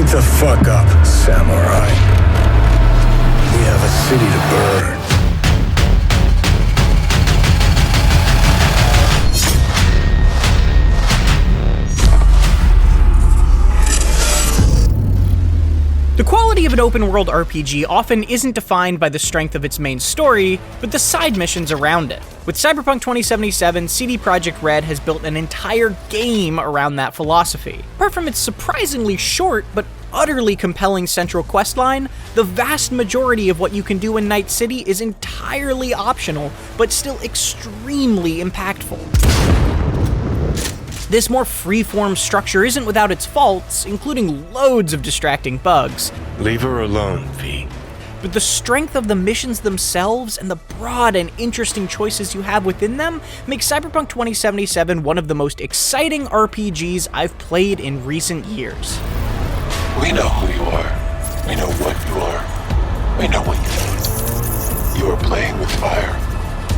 Wake the fuck up, samurai. We have a city to burn. The quality of an open-world RPG often isn't defined by the strength of its main story, but the side missions around it. With Cyberpunk 2077, CD Projekt Red has built an entire game around that philosophy. Apart from its surprisingly short but utterly compelling central questline, the vast majority of what you can do in Night City is entirely optional, but still extremely impactful. This more free-form structure isn't without its faults, including loads of distracting bugs. Leave her alone, V. But the strength of the missions themselves and the broad and interesting choices you have within them make Cyberpunk 2077 one of the most exciting RPGs I've played in recent years. We know who you are. We know what you are. We know what you need. You are playing with fire.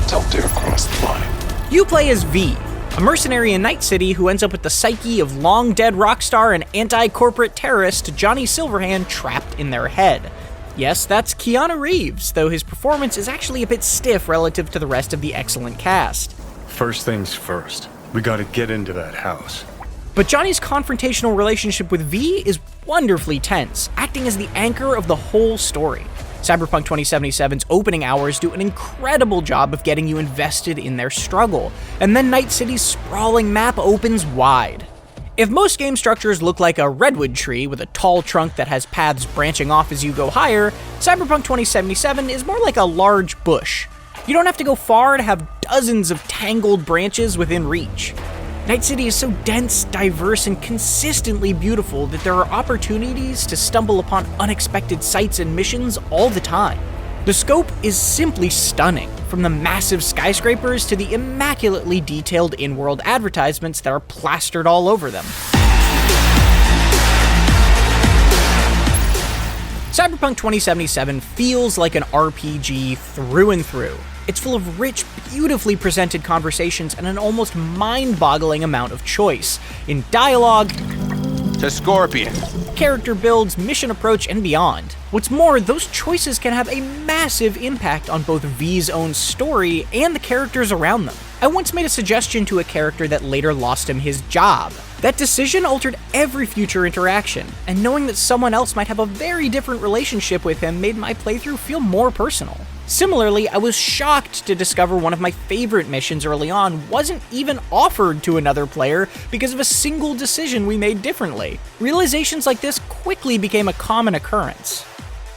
Don't dare cross the line. You play as V, a mercenary in Night City who ends up with the psyche of long-dead rock star and anti-corporate terrorist Johnny Silverhand trapped in their head. Yes, that's Keanu Reeves, though his performance is actually a bit stiff relative to the rest of the excellent cast. First things first. We gotta get into that house. But Johnny's confrontational relationship with V is wonderfully tense, acting as the anchor of the whole story. Cyberpunk 2077's opening hours do an incredible job of getting you invested in their struggle, and then Night City's sprawling map opens wide. If most game structures look like a redwood tree with a tall trunk that has paths branching off as you go higher, Cyberpunk 2077 is more like a large bush. You don't have to go far to have dozens of tangled branches within reach. Night City is so dense, diverse, and consistently beautiful that there are opportunities to stumble upon unexpected sights and missions all the time. The scope is simply stunning, from the massive skyscrapers to the immaculately detailed in-world advertisements that are plastered all over them. Cyberpunk 2077 feels like an RPG through and through. It's full of rich, beautifully presented conversations and an almost mind-boggling amount of choice in dialogue, to Scorpion, character builds, mission approach, and beyond. What's more, those choices can have a massive impact on both V's own story and the characters around them. I once made a suggestion to a character that later lost him his job. That decision altered every future interaction, and knowing that someone else might have a very different relationship with him made my playthrough feel more personal. Similarly, I was shocked to discover one of my favorite missions early on wasn't even offered to another player because of a single decision we made differently. Realizations like this quickly became a common occurrence.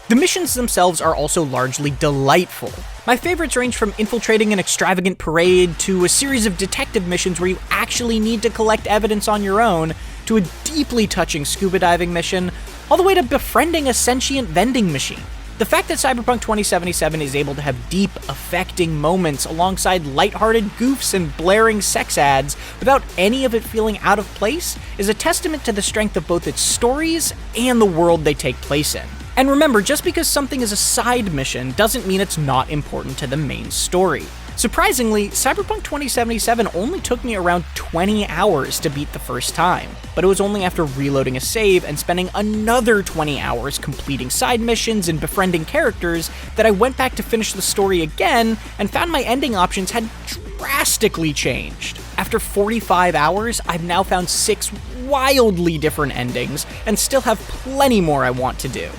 The missions themselves are also largely delightful. My favorites range from infiltrating an extravagant parade to a series of detective missions where you actually need to collect evidence on your own, to a deeply touching scuba diving mission, all the way to befriending a sentient vending machine. The fact that Cyberpunk 2077 is able to have deep, affecting moments alongside lighthearted goofs and blaring sex ads without any of it feeling out of place is a testament to the strength of both its stories and the world they take place in. And remember, just because something is a side mission doesn't mean it's not important to the main story. Surprisingly, Cyberpunk 2077 only took me around 20 hours to beat the first time, but it was only after reloading a save and spending another 20 hours completing side missions and befriending characters that I went back to finish the story again and found my ending options had drastically changed. After 45 hours, I've now found 6 wildly different endings and still have plenty more I want to do.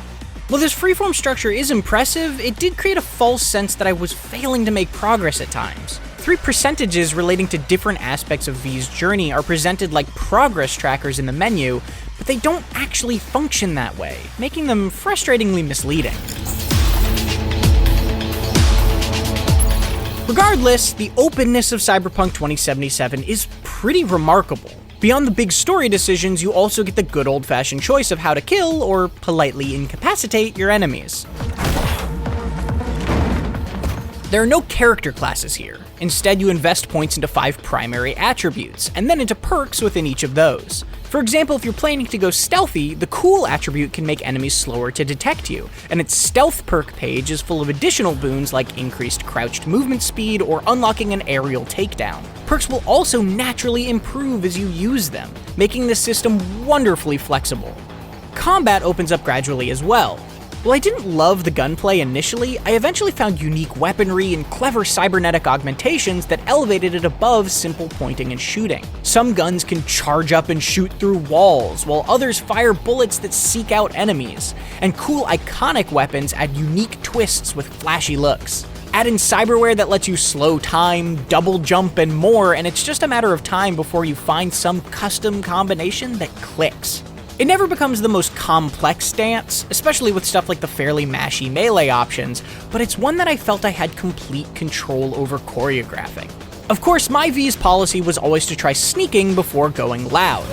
While this freeform structure is impressive, it did create a false sense that I was failing to make progress at times. 3 percentages relating to different aspects of V's journey are presented like progress trackers in the menu, but they don't actually function that way, making them frustratingly misleading. Regardless, the openness of Cyberpunk 2077 is pretty remarkable. Beyond the big story decisions, you also get the good old-fashioned choice of how to kill or politely incapacitate your enemies. There are no character classes here. Instead, you invest points into 5 primary attributes, and then into perks within each of those. For example, if you're planning to go stealthy, the cool attribute can make enemies slower to detect you, and its stealth perk page is full of additional boons like increased crouched movement speed or unlocking an aerial takedown. Perks will also naturally improve as you use them, making this system wonderfully flexible. Combat opens up gradually as well. While I didn't love the gunplay initially, I eventually found unique weaponry and clever cybernetic augmentations that elevated it above simple pointing and shooting. Some guns can charge up and shoot through walls, while others fire bullets that seek out enemies, and cool iconic weapons add unique twists with flashy looks. Add in cyberware that lets you slow time, double jump, and more, and it's just a matter of time before you find some custom combination that clicks. It never becomes the most complex dance, especially with stuff like the fairly mashy melee options, but it's one that I felt I had complete control over choreographing. Of course, my V's policy was always to try sneaking before going loud.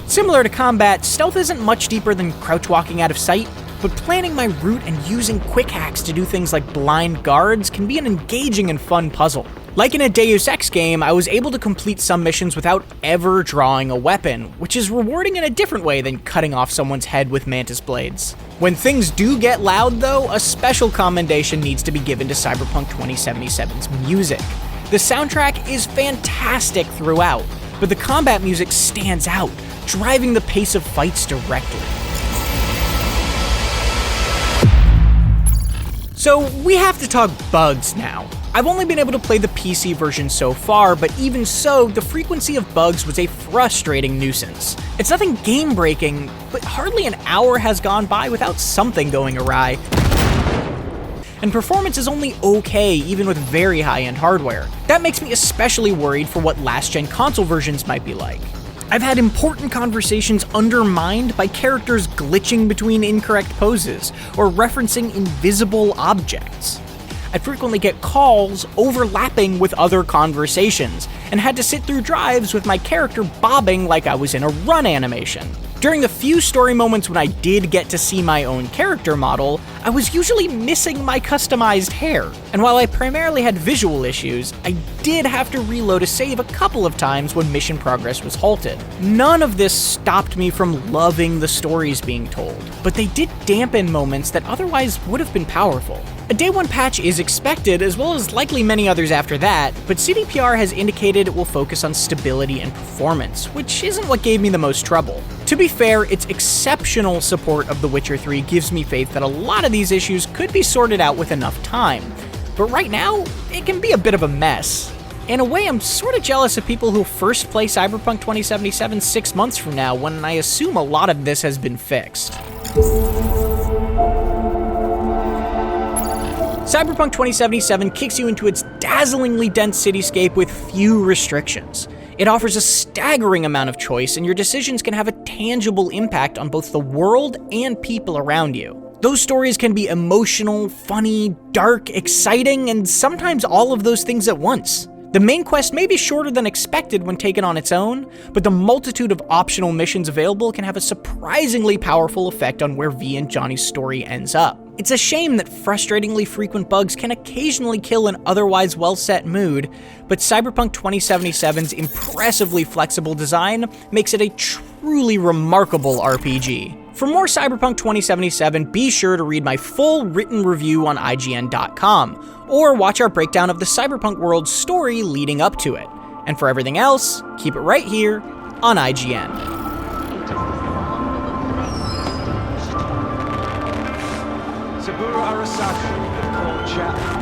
Similar to combat, stealth isn't much deeper than crouch walking out of sight, but planning my route and using quick hacks to do things like blind guards can be an engaging and fun puzzle. Like in a Deus Ex game, I was able to complete some missions without ever drawing a weapon, which is rewarding in a different way than cutting off someone's head with mantis blades. When things do get loud though, a special commendation needs to be given to Cyberpunk 2077's music. The soundtrack is fantastic throughout, but the combat music stands out, driving the pace of fights directly. So we have to talk bugs now. I've only been able to play the PC version so far, but even so, the frequency of bugs was a frustrating nuisance. It's nothing game-breaking, but hardly an hour has gone by without something going awry. And performance is only okay, even with very high-end hardware. That makes me especially worried for what last-gen console versions might be like. I've had important conversations undermined by characters glitching between incorrect poses, or referencing invisible objects. I frequently get calls overlapping with other conversations, and had to sit through drives with my character bobbing like I was in a run animation. During the few story moments when I did get to see my own character model, I was usually missing my customized hair. And while I primarily had visual issues, I did have to reload a save a couple of times when mission progress was halted. None of this stopped me from loving the stories being told, but they did dampen moments that otherwise would have been powerful. A day one patch is expected, as well as likely many others after that, but CDPR has indicated it will focus on stability and performance, which isn't what gave me the most trouble. To be fair, its exceptional support of The Witcher 3 gives me faith that a lot of these issues could be sorted out with enough time, but right now, it can be a bit of a mess. In a way, I'm sort of jealous of people who first play Cyberpunk 2077 6 months from now, when I assume a lot of this has been fixed. Cyberpunk 2077 kicks you into its dazzlingly dense cityscape with few restrictions. It offers a staggering amount of choice, and your decisions can have a tangible impact on both the world and people around you. Those stories can be emotional, funny, dark, exciting, and sometimes all of those things at once. The main quest may be shorter than expected when taken on its own, but the multitude of optional missions available can have a surprisingly powerful effect on where V and Johnny's story ends up. It's a shame that frustratingly frequent bugs can occasionally kill an otherwise well-set mood, but Cyberpunk 2077's impressively flexible design makes it a truly remarkable RPG. For more Cyberpunk 2077, be sure to read my full written review on IGN.com, or watch our breakdown of the Cyberpunk world's story leading up to it. And for everything else, keep it right here on IGN. Saburo Arasaka, the cold chap.